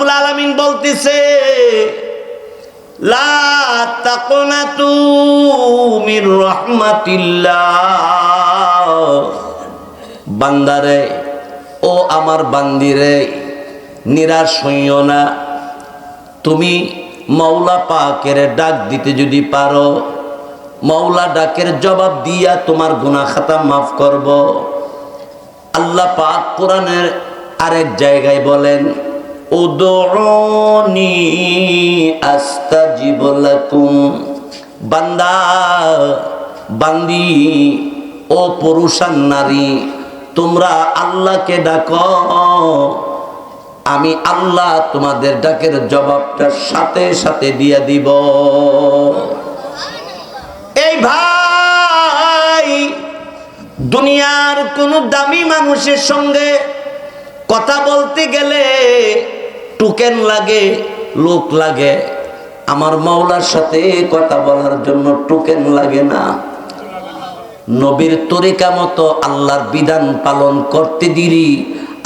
রাব্বুল আলামিন বলতেছে লা তাকনাতু মির রাহমাতিল্লাহ, বান্দারে ও আমার বান্দিরে নিরাশ হইও না। তুমি মাওলা পাকের ডাক দিতে যদি পারো, মাওলা ডাকের জবাব দিয়া তোমার গুনাহ খাতা মাফ করব। আল্লাহ পাক কোরআনের আরেক জায়গায় বলেন উদউনি আস্তাজিব লাকুম, বান্দা বান্দি ও পুরুষ আর নারী তোমরা আল্লাহকে ডাকো, আমি আল্লাহ তোমাদের ডাকের জবাবটা সাথে সাথে দিয়ে দিব। এই ভাই, দুনিয়ার কোন দামি মানুষের সঙ্গে কথা বলতে গেলে টোকেন লাগে, লোক লাগে। আমার মাওলার সাথে কথা বলার জন্য টোকেন লাগে না। নবীর তরিকা মতো আল্লাহর বিধান পালন করতে দেরি,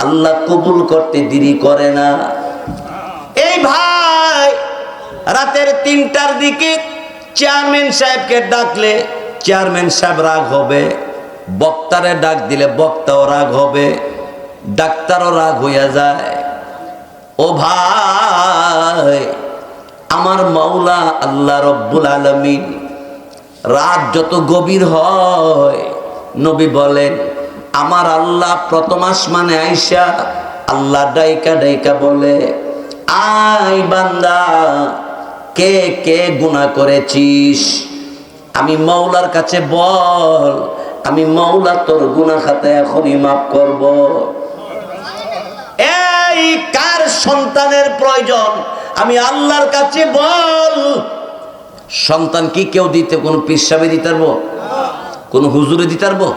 আল্লাহ কবুল করতে দেরি করে না। এই ভাই, রাতের 3টার দিকে চেয়ারম্যান সাহেবকে ডাকলে চেয়ারম্যান সাহেব রাগ হবে, বক্তারে ডাক দিলে বক্তাও রাগ হবে, ডাক্তারও রাগ হইয়া যায়। ও ভাই, আমার মাওলা আল্লাহ রব্বুল আলামিন রাত যত গভীর হয়, নবী বলেন আমার আল্লাহ প্রথম আসমানে আইসা আল্লাহ ডাইকা ডাইকা বলে আই বান্দা, কে কে গুনাহ করেছিস? আমি মাওলার কাছে বল, আমি মাওলা তোর গুনাহ খাতা এখনই মাফ করব। এই কার সন্তানের প্রয়োজন? আমি আল্লাহর কাছে বল। সন্তান কি কেউ দিতে, কোন পীর সাহেব দিতে পারবো? কোন হুজুরে দিতে পারবো?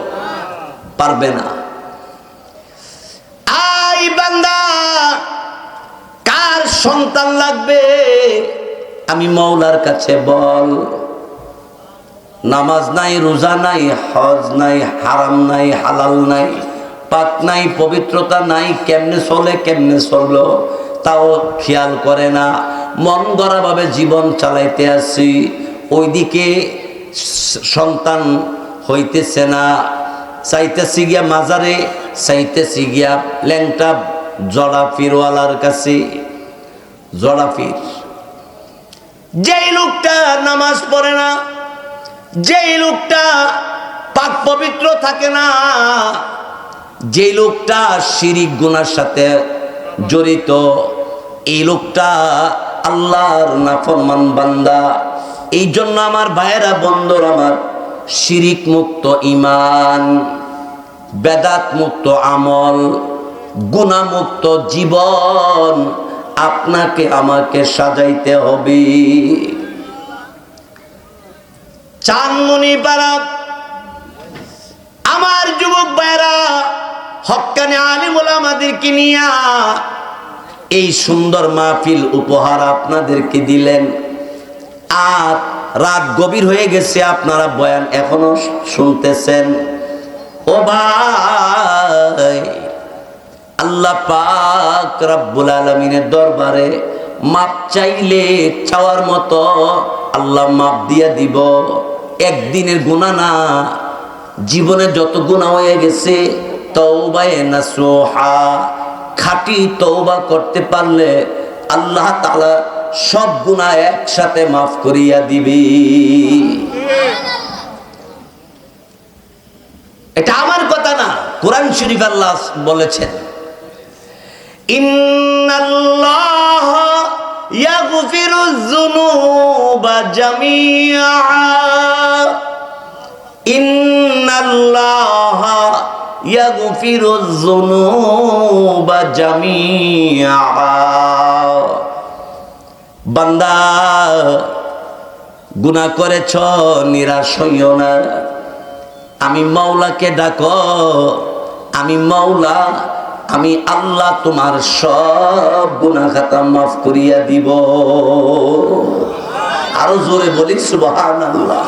পারবে না। আই বান্দা, কার সন্তান লাগবে? আমি মাওলার কাছে বল। নামাজ নাই, রোজা নাই, হজ নাই, হারাম নাই, হালাল নাই, পাক নাই, পবিত্রতা নাই, কেমনে চলে কেমনে চললো তাও খেয়াল করে না, মন গড়া ভাবে জীবন চালাইতে আসি। ওইদিকে সন্তান হইতেছে না, চাইতেছি গিয়া মাজারে, চাইতেছি গিয়া ল্যাংটা জড়া পীরওয়ালার কাছে। জড়া পীর, যেই লোকটা নামাজ পড়ে না, যেই লোকটা পাক পবিত্র থাকে না, যেই লোকটা শিরিক গুনার সাথে জড়িত, এই লোকটা আল্লাহর নাফরমান বান্দা। এই জন্য আমার ভাইয়েরা, বন্ধুর আমার, শিরিক মুক্ত ঈমান, বেদাত মুক্ত আমল, গুনাহ মুক্ত জীবন আপনাকে আমাকে সাজাইতে হবে। চানমুনিপাড়া আমার যুবক ভাইয়েরা, হক্কানি আলিম ওলামাদেরকে নিয়া এই সুন্দর মাহফিল উপহার আপনাদেরকে দিলেন। আর রাত গভীর হয়ে গেছে, আপনারা বয়ান এখনো শুনতেছেন। ও ভাই, আল্লাহ পাক রব্বুল আলামিনের দরবারে মাপ চাইলে চাওয়ার মতো আল্লাহ মাপ দিয়া দিব। একদিনের গুনাহ না, জীবনে যত গুনাহ হয়ে গেছে, তওবায়ে নাসুহা, খাঁটি তওবা করতে পারলে আল্লাহ তাআলা সব গুনাহ একসাথে মাফ করিয়া দিবে। এটা আমার কথা না, কোরআন শরীফ আল্লাহ বলেছেন ইন্নাল্লাহা ইয়াগফিরুয যুনুবা জামিআ, ইন্নাল্লাহা ইয়াগফিরুয যুনুবা জামিআ। বান্দা, গুনাহ করেছ, নিরাশ হইও না। আমি মাওলাকে ডাকো, আমি মাওলা, আমি আল্লাহ তোমার সব গুনাহ খাতা মাফ করিয়া দিব। আরো জোরে বলি সুবহানাল্লাহ।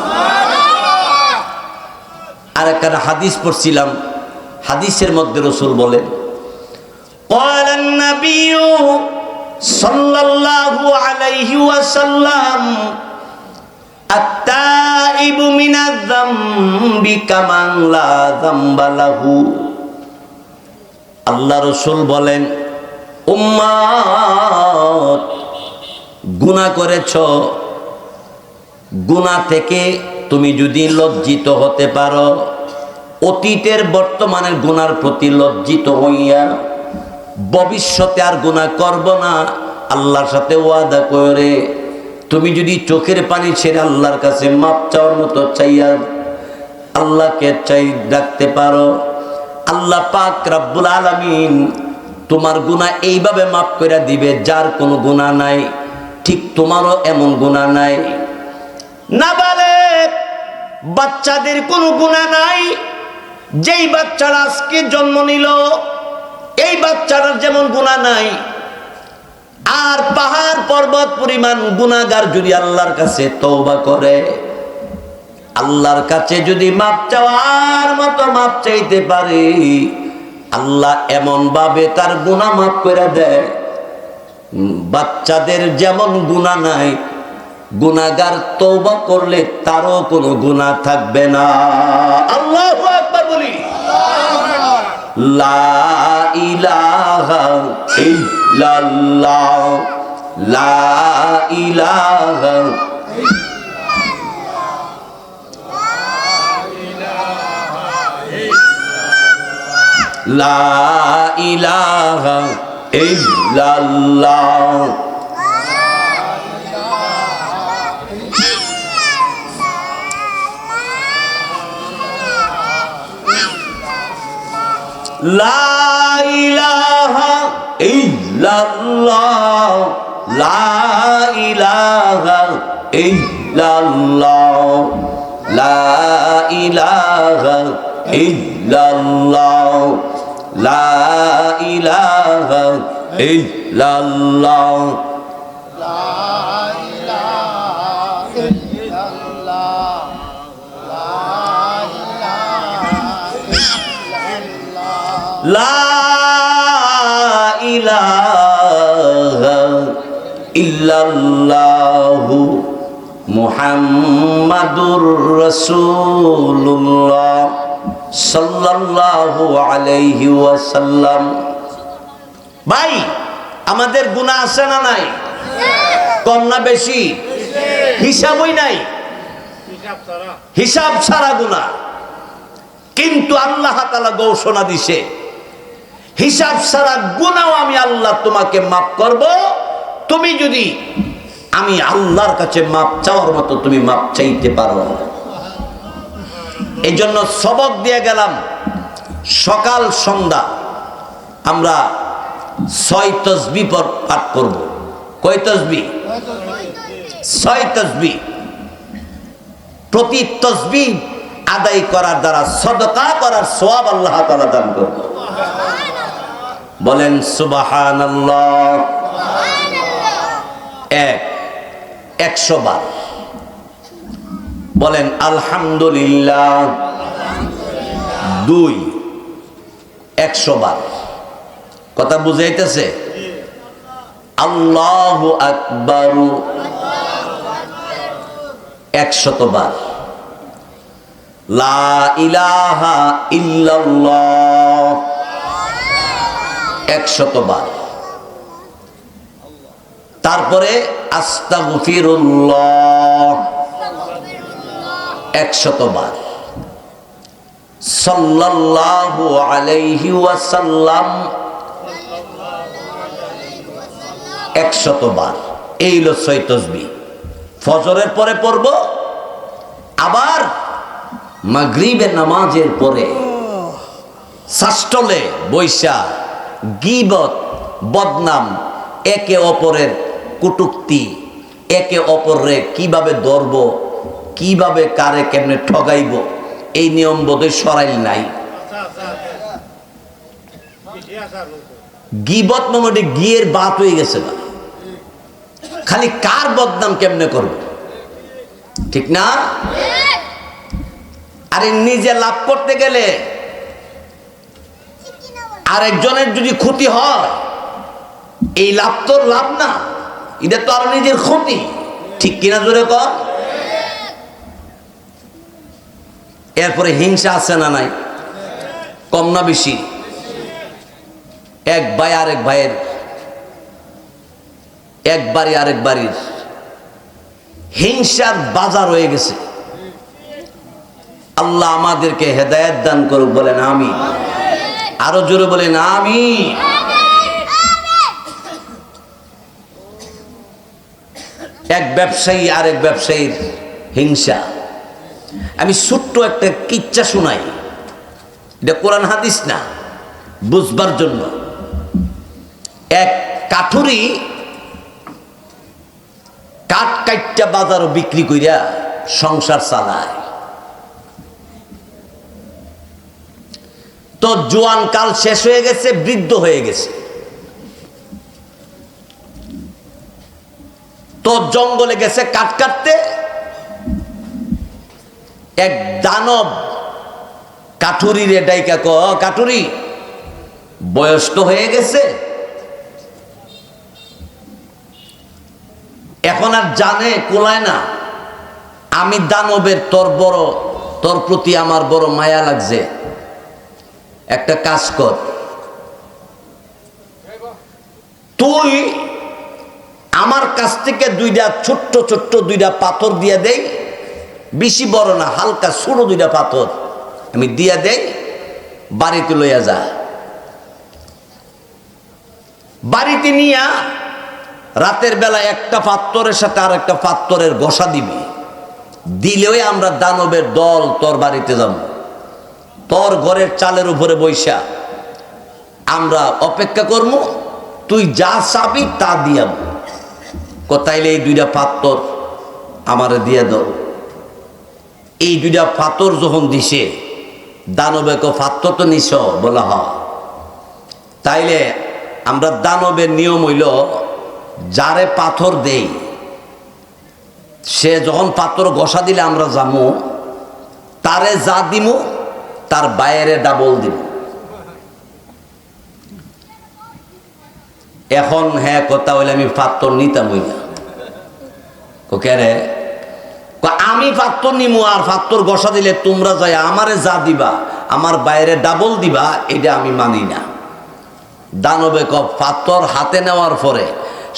আর একটা হাদিস পড়ছিলাম, হাদিসের মধ্যে রাসূল বলেন ক্বালান নাবিয়্যু সাল্লাল্লাহু আলাইহি ওয়াসাল্লাম আত-তাইবু মিনাজ যামবি কামান লা যামবা লাহু। আল্লাহ রাসূল বলেন, উম্মত, গুনাহ করেছো, গুনাহ থেকে তুমি যদি লজ্জিত হতে পারো, অতীতের বর্তমানের গুনার প্রতি লজ্জিত হইয়া ভবিষ্যতে আর গুনাহ করব না আল্লাহর সাথে ওয়াদা করে তুমি যদি চোখের পানি ছেড়ে আল্লাহর কাছে মাপ চাওয়ার মতো চাইয়া আল্লাহকে চাই ডাকতে পারো, আল্লাহ পাক রব্বুল আলামিন তোমার গুনাহ এইভাবে মাফ করে দিবে যার কোনো গুনাহ নাই, ঠিক তোমারও এমন গুনাহ নাই। নাবালেগ বাচ্চাদের কোনো গুনাহ নাই। যেই বাচ্চারা আজকে জন্ম নিল এই বাচ্চাটার যেমন গুনাহ নাই, আর পাহাড় পর্বত পরিমাণ গুনাহগার যদি আল্লাহর কাছে তওবা করে, আল্লাহর কাছে যদি মাপ চাওয়ার মতো মাপ চাইতে পারে, আল্লাহ এমন ভাবে তার গুনাহ মাফ করে দেয়। বাচ্চাদের যেমন গুনাহ নাই, গুনাহগার তওবা করলে তারও কোনো গুনাহ থাকবে না। আল্লাহু আকবার বলি। লা ইলাহা ইল্লাল্লাহ, লা ইলাহা লা ইলাহা ইল্লাল্লাহ, লা ইলাহা ইল্লাল্লাহ, লা ইলাহা ইল্লাল্লাহ, লা ইলাহা ইল্লাল্লাহ, লা ইলাহা ইল্লাল্লাহ, লা ইলাহা ইল্লাল্লাহ, লা ইলাহা ইল্লাল্লাহু মুহাম্মাদুর রাসূলুল্লাহ সাল্লাল্লাহু আলাইহি ওয়াসাল্লাম। ভাই, আমাদের গুনাহ আছে না নাই? কম না বেশি? হিসাবই নাই, হিসাব ছাড়া গুনাহ। কিন্তু আল্লাহ তাআলা ঘোষণা দিছে, হিসাব ছাড়া গুনাহ আমি আল্লাহ তোমাকে মাফ করব, তুমি যদি আমি আল্লাহর কাছে মাপ চাওয়ার মতো তুমি মাপ চাইতে পারো। এই জন্য সবক দিয়ে গেলাম, সকাল সন্ধ্যা আমরা 6 তাসবিহ পাঠ করব। কয় তাসবিহ? 6 তাসবিহ। প্রতি তাসবিহ আদায় করার দ্বারা সদকা করার সওয়াব আল্লাহ তাআলা দান করবে। বলেন সুবহানাল্লাহ। 100 বার বলেন আলহামদুলিল্লাহ। 2 100 বার। কথা বুঝাইতেছে? আল্লাহু আকবার 100 বার। লা ইলাহা ইল্লাল্লাহ 100 বার। তারপরে আস্তাগফিরুল্লাহ 100 বার। সাল্লাল্লাহু আলাইহি ওয়াসাল্লাম 100 বার। এই হলো 6 তাসবিহ। ফজরের পরে পড়ব, আবার মাগরিবের নামাজের পরে সাষ্টলে বৈশা গীবত বদনাম, একে অপরের কুটুক্তি, একে অপরে কিভাবে ধরব, কিভাবে কারে কেমনে ঠগাইব, এই নিয়ম বোধহয় সরাইল নাই। গীবত মানে গিয়ের বাত হয়ে গেছে না, খালি কার বদনাম কেমনে করব, ঠিক না? আরে নিজে লাভ করতে গেলে আরেকজনের যদি ক্ষতি হয় এই লাভ তোর লাভ না, এটা তো আর নিজের ক্ষতি। ঠিক কিনা জোরে কর। এরপরে হিংসা আছে না নাই? কম না বেশি? এক ভাই আরেক ভাইয়ের, এক বাড়ি আরেক বাড়ির হিংসার বাজার হয়ে গেছে। আল্লাহ আমাদেরকে হেদায়েত দান করুক, বলেন আমিন। আরো জোরে বলেন আমিন। এক ব্যবসায়ী আরেক ব্যবসায়ীর হিংসা। আমি ছোট্ট একটা কিচ্ছা শোনাই, এটা কোরআন হাদিস না, বুঝবার জন্য। এক কাঠুরি কাঠ কাইটটা বাজারও বিক্রি কইরা সংসার চালায়। তো জোয়ান কাল শেষ হয়ে গেছে, বৃদ্ধ হয়ে গেছে। তো জঙ্গলে গেছে কাঠ কাটতে। এক দানব কাঠুরি রে ডাইকা ক, কাঠুরি বয়স তো হয়ে গেছে, এখন আর জানে কোলায় না। আমি দানবের তোর প্রতি আমার বড় মায়া লাগছে, একটা কাজ কর, তুই আমার কাছ থেকে দুইটা ছোট্ট ছোট্ট দুইটা পাথর দিয়া দেই, বেশি বড় না, হালকা ছোট দুইটা পাথর আমি দিয়া দেই, বাড়িতে লইয়া যা। বাড়িতে নিয়া রাতের বেলা একটা পাত্তরের সাথে আর একটা পাত্তরের ঘষা দিবি, দিলেও আমরা দানবের দল তোর বাড়িতে যাব। তোর ঘরের চালের উপরে বৈশা আমরা অপেক্ষা করবো, তুই যা চাবি তা দিয়াব। কোথাইলে এই দুইটা পাত্তর আমারে দিয়ে দাও। এই দুইটা পাথর যখন দিছে, দানবে কো পাত্তর তো নিছ, বলা হয়। তাইলে আমরা দানবের নিয়ম হইল, যারে পাথর দেই সে যখন পাথর ঘষা দিলে আমরা যামু, তারে যা দিমু তার বাইরে ডাবল দিব। এখন হ্যাঁ কথা হইলে আমি পাথর নিতাম হই না। কে রে? আমি পাথর নিমু, আর পাথর ঘষা দিলে তোমরা যাই আমারে যা দিবা আমার বাইরে ডাবল দিবা, এটা আমি মানি না। দানবে ক, পাথর হাতে নেওয়ার পরে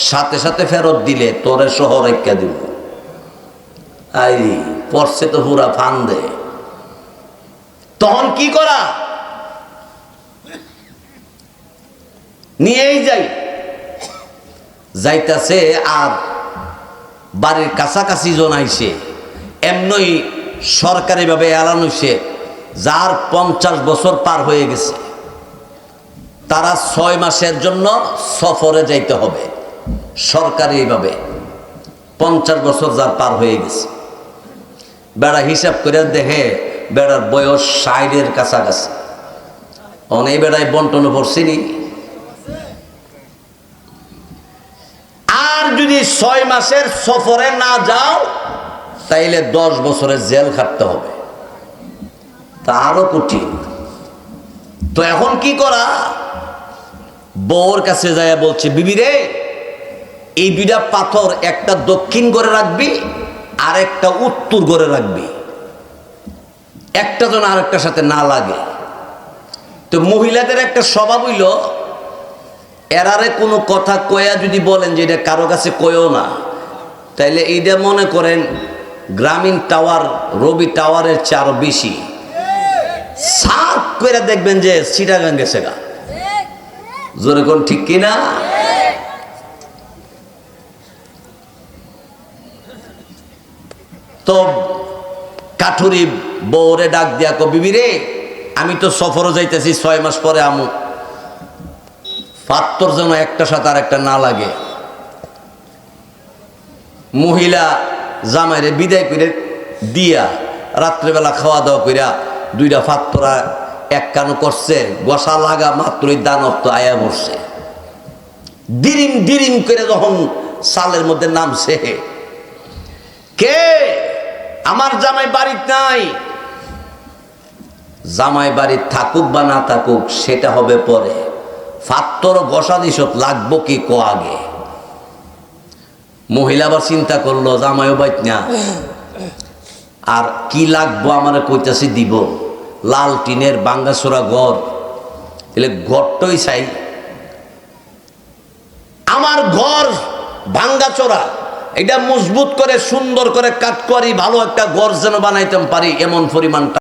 সাথে সাথে ফেরত দিলে তোরে শহর একা দিব। আই পড়ছে তো পুরা ফান্দে। তখন কি করা? নিয়েই যাই। যাইতাছে আর বাড়ির কাছাকাছি জন আইছে, এমনই সরকারিভাবে এলান হইছে, যার 50 বছর পার হয়ে গেছে, তারা 6 মাসের জন্য সফরে যাইতে হবে সরকারিভাবে। 50 বছর যার পার হয়ে গেছে, বেড়া হিসাব করে দেখে বেড়ার বয়স 60-এর কাছাকাছি। অনেক বেড়ায় বন্টনে পড়ছিনি। আর যদি 6 মাসের সফরে না যাও তাইলে 10 বছরের জেল খাটতে হবে, তা আরো কঠিন। তো এখন কি করা? বউর কাছে যায় বলছে, বিবি রে, এই দুইটা পাথর একটা দক্ষিণ করে রাখবি আর একটা উত্তর করে রাখবি, একটা যেন আরেকটার সাথে না লাগে। তো মহিলাদের একটা স্বভাব হইল, এরারে কোনো কথা কয়া যদি বলেন যে এটা কারো কাছে কয়ও না, তাইলে এইটা মনে করেন গ্রামীণ টাওয়ার, রবি টাওয়ারের চেয়ে আরো বেশি। সাপ করে দেখবেন যে চিটাগাং গেছে গা। জোরে কোন ঠিক কিনা? তো কাঠুরি বউরে ডাক দিয়া কো, বিবি রে, আমি তো সফরও যাইতেছি, 6 মাস পরে আমু, পাত্তর যেন একটা সাথে আর একটা না লাগে। মহিলা জামাইরে বিদায় করে দিয়া রাত্রেবেলা খাওয়া দাওয়া কইরা দুইটা পাত্তরা এক কানো করছে, গসা লাগা মাত্রই দানব তো আয়া বসছে। দিরিম দিরিম করে যখন সালের মধ্যে নামছে, কে? আমার জামাই বাড়িতে নাই। জামাই বাড়ি থাকুক বা না থাকুক সেটা হবে পরে, ফাত্তর ঘষা দিছত লাগবো কি কো আগে। মহিলা আবার চিন্তা করলো জামাইও বাইত না, আর কি লাগবো আমার কইতাছি দিব, লাল টিনের বাঙ্গাসোরা ঘর, এলে ঘরটাই চাই। আমার ঘর ভাঙ্গাচোরা, এটা মজবুত করে সুন্দর করে কাট করি, ভালো একটা ঘর যেন বানাইতাম পারি এমন পরিমাণ